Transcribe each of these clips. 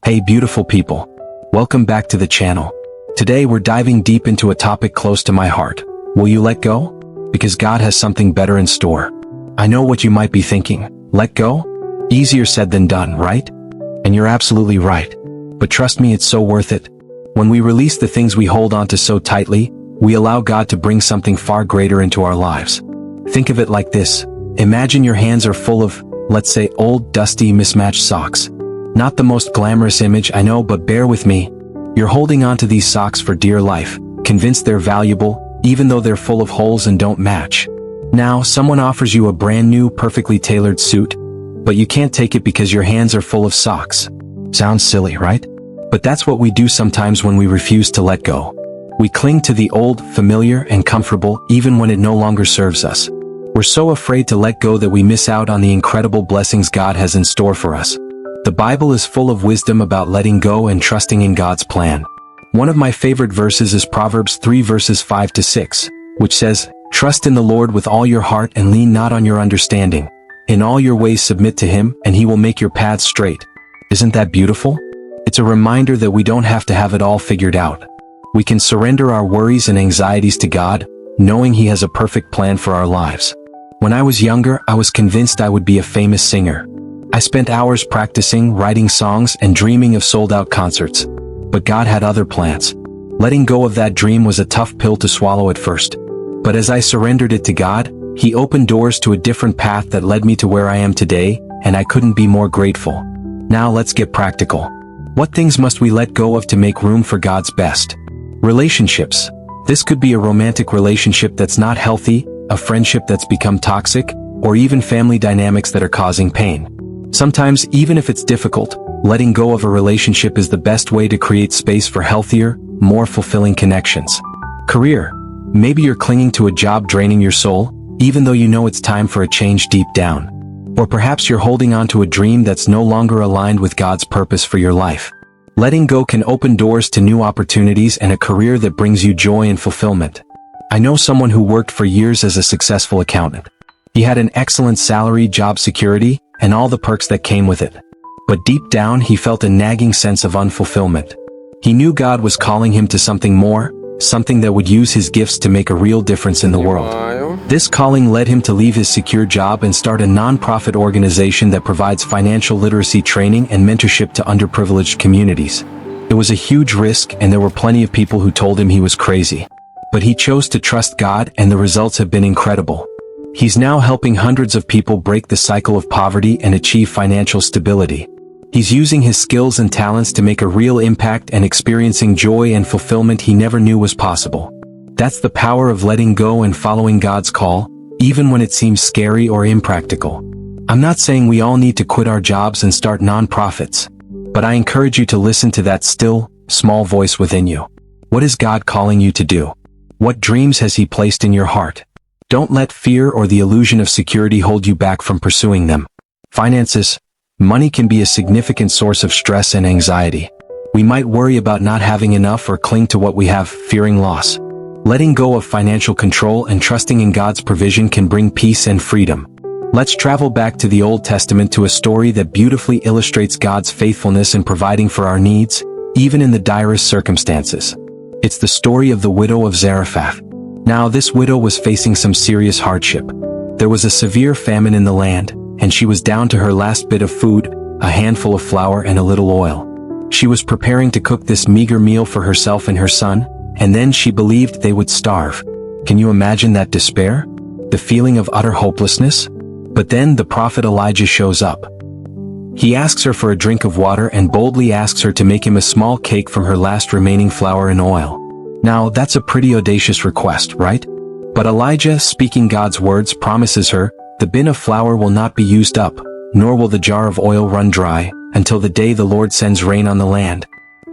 Hey beautiful people. Welcome back to the channel. Today we're diving deep into a topic close to my heart. Will you let go? Because God has something better in store. I know what you might be thinking. Let go? Easier said than done, right? And you're absolutely right. But trust me, it's so worth it. When we release the things we hold on to so tightly, we allow God to bring something far greater into our lives. Think of it like this. Imagine your hands are full of, let's say, old, dusty, mismatched socks. Not the most glamorous image, I know, but bear with me. You're holding on to these socks for dear life, convinced they're valuable, even though they're full of holes and don't match. Now, someone offers you a brand new, perfectly tailored suit, but you can't take it because your hands are full of socks. Sounds silly, right? But that's what we do sometimes when we refuse to let go. We cling to the old, familiar, and comfortable, even when it no longer serves us. We're so afraid to let go that we miss out on the incredible blessings God has in store for us. The Bible is full of wisdom about letting go and trusting in God's plan. One of my favorite verses is Proverbs 3 verses 5 to 6, which says, "Trust in the Lord with all your heart and lean not on your understanding. In all your ways submit to Him, and He will make your paths straight." Isn't that beautiful? It's a reminder that we don't have to have it all figured out. We can surrender our worries and anxieties to God, knowing He has a perfect plan for our lives. When I was younger, I was convinced I would be a famous singer. I spent hours practicing, writing songs, and dreaming of sold-out concerts. But God had other plans. Letting go of that dream was a tough pill to swallow at first. But as I surrendered it to God, He opened doors to a different path that led me to where I am today, and I couldn't be more grateful. Now let's get practical. What things must we let go of to make room for God's best? Relationships. This could be a romantic relationship that's not healthy, a friendship that's become toxic, or even family dynamics that are causing pain. Sometimes, even if it's difficult, letting go of a relationship is the best way to create space for healthier, more fulfilling connections. Career. Maybe you're clinging to a job draining your soul, even though you know it's time for a change deep down. Or perhaps you're holding on to a dream that's no longer aligned with God's purpose for your life. Letting go can open doors to new opportunities and a career that brings you joy and fulfillment. I know someone who worked for years as a successful accountant. He had an excellent salary, job security, and all the perks that came with it. But deep down, he felt a nagging sense of unfulfillment. He knew God was calling him to something more, something that would use his gifts to make a real difference in the world. This calling led him to leave his secure job and start a non-profit organization that provides financial literacy training and mentorship to underprivileged communities. It was a huge risk, and there were plenty of people who told him he was crazy. But he chose to trust God, and the results have been incredible. He's now helping hundreds of people break the cycle of poverty and achieve financial stability. He's using his skills and talents to make a real impact and experiencing joy and fulfillment he never knew was possible. That's the power of letting go and following God's call, even when it seems scary or impractical. I'm not saying we all need to quit our jobs and start non-profits, but I encourage you to listen to that still, small voice within you. What is God calling you to do? What dreams has He placed in your heart? Don't let fear or the illusion of security hold you back from pursuing them. Finances. Money can be a significant source of stress and anxiety. We might worry about not having enough or cling to what we have, fearing loss. Letting go of financial control and trusting in God's provision can bring peace and freedom. Let's travel back to the Old Testament to a story that beautifully illustrates God's faithfulness in providing for our needs, even in the direst circumstances. It's the story of the widow of Zarephath. Now, this widow was facing some serious hardship. There was a severe famine in the land, and she was down to her last bit of food, a handful of flour and a little oil. She was preparing to cook this meager meal for herself and her son, and then she believed they would starve. Can you imagine that despair? The feeling of utter hopelessness? But then the prophet Elijah shows up. He asks her for a drink of water and boldly asks her to make him a small cake from her last remaining flour and oil. Now, that's a pretty audacious request, right? But Elijah, speaking God's words, promises her, the bin of flour will not be used up, nor will the jar of oil run dry, until the day the Lord sends rain on the land.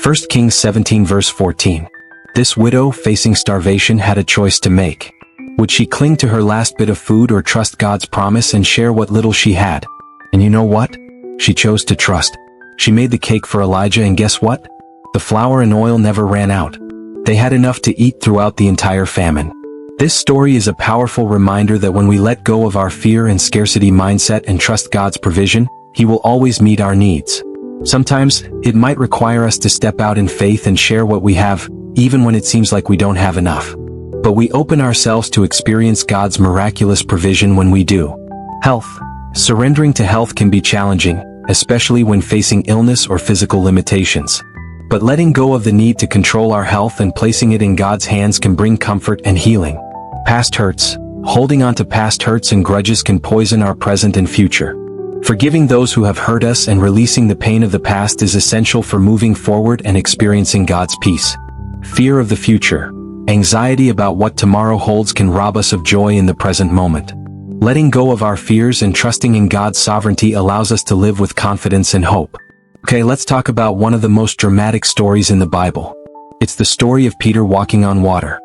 1 Kings 17 verse 14. This widow, facing starvation, had a choice to make. Would she cling to her last bit of food or trust God's promise and share what little she had? And you know what? She chose to trust. She made the cake for Elijah, and guess what? The flour and oil never ran out. They had enough to eat throughout the entire famine. This story is a powerful reminder that when we let go of our fear and scarcity mindset and trust God's provision, He will always meet our needs. Sometimes, it might require us to step out in faith and share what we have, even when it seems like we don't have enough. But we open ourselves to experience God's miraculous provision when we do. Health. Surrendering to health can be challenging, especially when facing illness or physical limitations. But letting go of the need to control our health and placing it in God's hands can bring comfort and healing. Past hurts. Holding on to past hurts and grudges can poison our present and future. Forgiving those who have hurt us and releasing the pain of the past is essential for moving forward and experiencing God's peace. Fear of the future. Anxiety about what tomorrow holds can rob us of joy in the present moment. Letting go of our fears and trusting in God's sovereignty allows us to live with confidence and hope. Okay, let's talk about one of the most dramatic stories in the Bible. It's the story of Peter walking on water.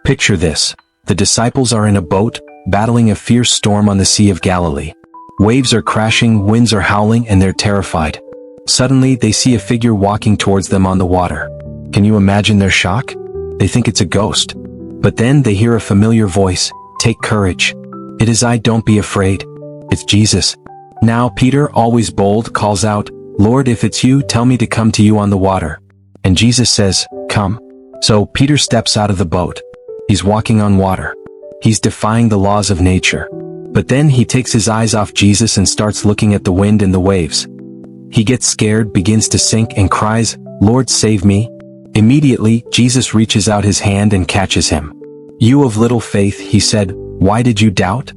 Picture this. The disciples are in a boat, battling a fierce storm on the Sea of Galilee. Waves are crashing, winds are howling, and they're terrified. Suddenly, they see a figure walking towards them on the water. Can you imagine their shock? They think it's a ghost. But then they hear a familiar voice, "Take courage. It is I, don't be afraid." It's Jesus. Now Peter, always bold, calls out, "Lord, if it's you, tell me to come to you on the water." And Jesus says, "Come." So Peter steps out of the boat. He's walking on water. He's defying the laws of nature. But then he takes his eyes off Jesus and starts looking at the wind and the waves. He gets scared, begins to sink, and cries, "Lord, save me." Immediately, Jesus reaches out his hand and catches him. "You of little faith," he said, "why did you doubt?"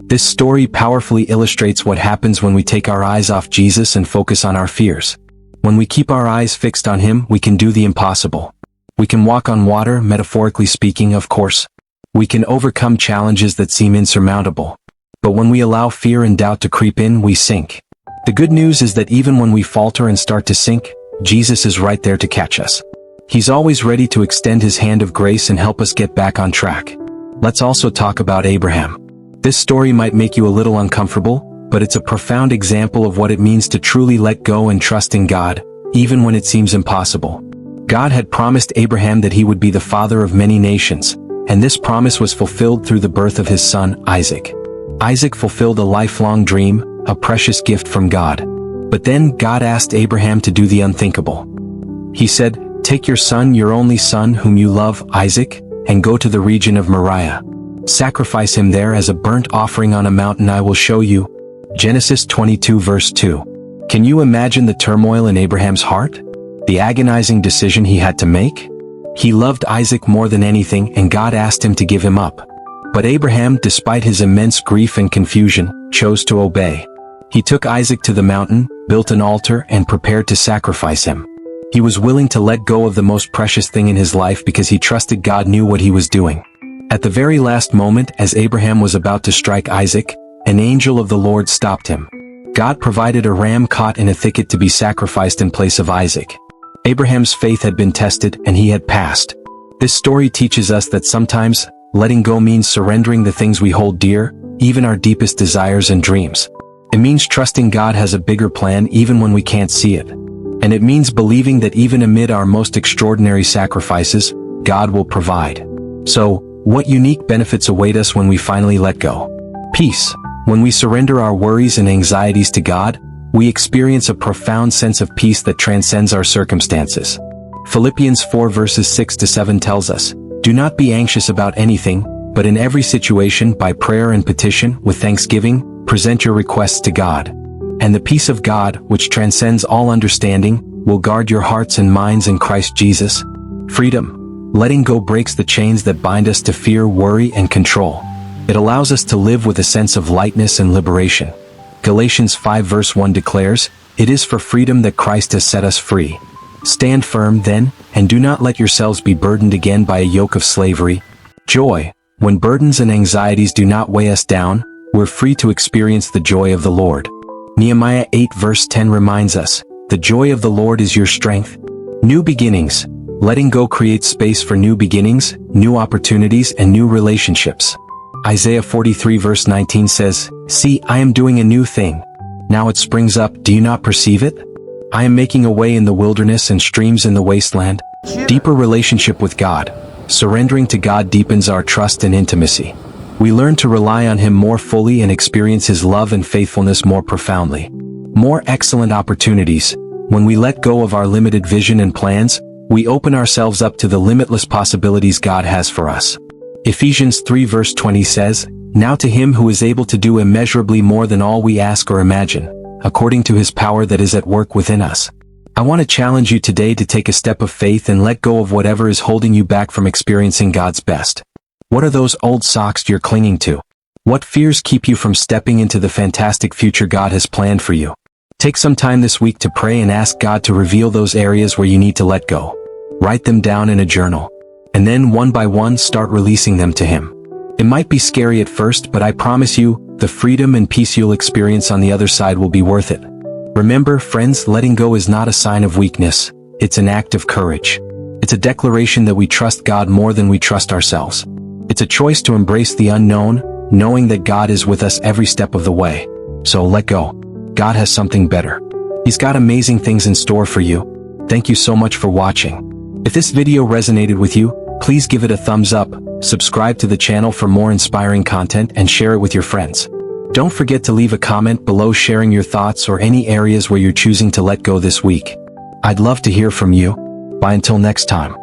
This story powerfully illustrates what happens when we take our eyes off Jesus and focus on our fears. When we keep our eyes fixed on him, we can do the impossible. We can walk on water, metaphorically speaking, of course. We can overcome challenges that seem insurmountable. But when we allow fear and doubt to creep in, we sink. The good news is that even when we falter and start to sink, Jesus is right there to catch us. He's always ready to extend his hand of grace and help us get back on track. Let's also talk about Abraham. This story might make you a little uncomfortable, but it's a profound example of what it means to truly let go and trust in God, even when it seems impossible. God had promised Abraham that he would be the father of many nations, and this promise was fulfilled through the birth of his son, Isaac. Isaac fulfilled a lifelong dream, a precious gift from God. But then God asked Abraham to do the unthinkable. He said, "Take your son, your only son whom you love, Isaac, and go to the region of Moriah. Sacrifice him there as a burnt offering on a mountain I will show you." Genesis 22 verse 2. Can you imagine the turmoil in Abraham's heart? The agonizing decision he had to make? He loved Isaac more than anything, and God asked him to give him up. But Abraham, despite his immense grief and confusion, chose to obey. He took Isaac to the mountain, built an altar, and prepared to sacrifice him. He was willing to let go of the most precious thing in his life because he trusted God knew what he was doing. At the very last moment, as Abraham was about to strike Isaac, an angel of the Lord stopped him. God provided a ram caught in a thicket to be sacrificed in place of Isaac. Abraham's faith had been tested, and he had passed. This story teaches us that sometimes, letting go means surrendering the things we hold dear, even our deepest desires and dreams. It means trusting God has a bigger plan even when we can't see it. And it means believing that even amid our most extraordinary sacrifices, God will provide. So, what unique benefits await us when we finally let go? Peace. When we surrender our worries and anxieties to God, we experience a profound sense of peace that transcends our circumstances. Philippians 4 verses 6 to 7 tells us, "Do not be anxious about anything, but in every situation, by prayer and petition, with thanksgiving, present your requests to God. And the peace of God, which transcends all understanding, will guard your hearts and minds in Christ Jesus." Freedom. Letting go breaks the chains that bind us to fear, worry, and control. It allows us to live with a sense of lightness and liberation. Galatians 5 verse 1 declares, "It is for freedom that Christ has set us free. Stand firm, then, and do not let yourselves be burdened again by a yoke of slavery." Joy. When burdens and anxieties do not weigh us down, we're free to experience the joy of the Lord. Nehemiah 8 verse 10 reminds us, "The joy of the Lord is your strength." New beginnings. Letting go creates space for new beginnings, new opportunities, and new relationships. Isaiah 43 verse 19 says, "See, I am doing a new thing. Now it springs up, do you not perceive it? I am making a way in the wilderness and streams in the wasteland." Deeper relationship with God. Surrendering to God deepens our trust and intimacy. We learn to rely on Him more fully and experience His love and faithfulness more profoundly. more excellent opportunities. When we let go of our limited vision and plans, we open ourselves up to the limitless possibilities God has for us. Ephesians 3 verse 20 says, "Now to him who is able to do immeasurably more than all we ask or imagine, according to his power that is at work within us." I want to challenge you today to take a step of faith and let go of whatever is holding you back from experiencing God's best. What are those old socks you're clinging to? What fears keep you from stepping into the fantastic future God has planned for you? Take some time this week to pray and ask God to reveal those areas where you need to let go. Write them down in a journal. And then one by one start releasing them to Him. It might be scary at first, but I promise you, the freedom and peace you'll experience on the other side will be worth it. Remember, friends, letting go is not a sign of weakness. It's an act of courage. It's a declaration that we trust God more than we trust ourselves. It's a choice to embrace the unknown, knowing that God is with us every step of the way. So let go. God has something better. He's got amazing things in store for you. Thank you so much for watching. If this video resonated with you, please give it a thumbs up, subscribe to the channel for more inspiring content, and share it with your friends. Don't forget to leave a comment below sharing your thoughts or any areas where you're choosing to let go this week. I'd love to hear from you. Bye until next time.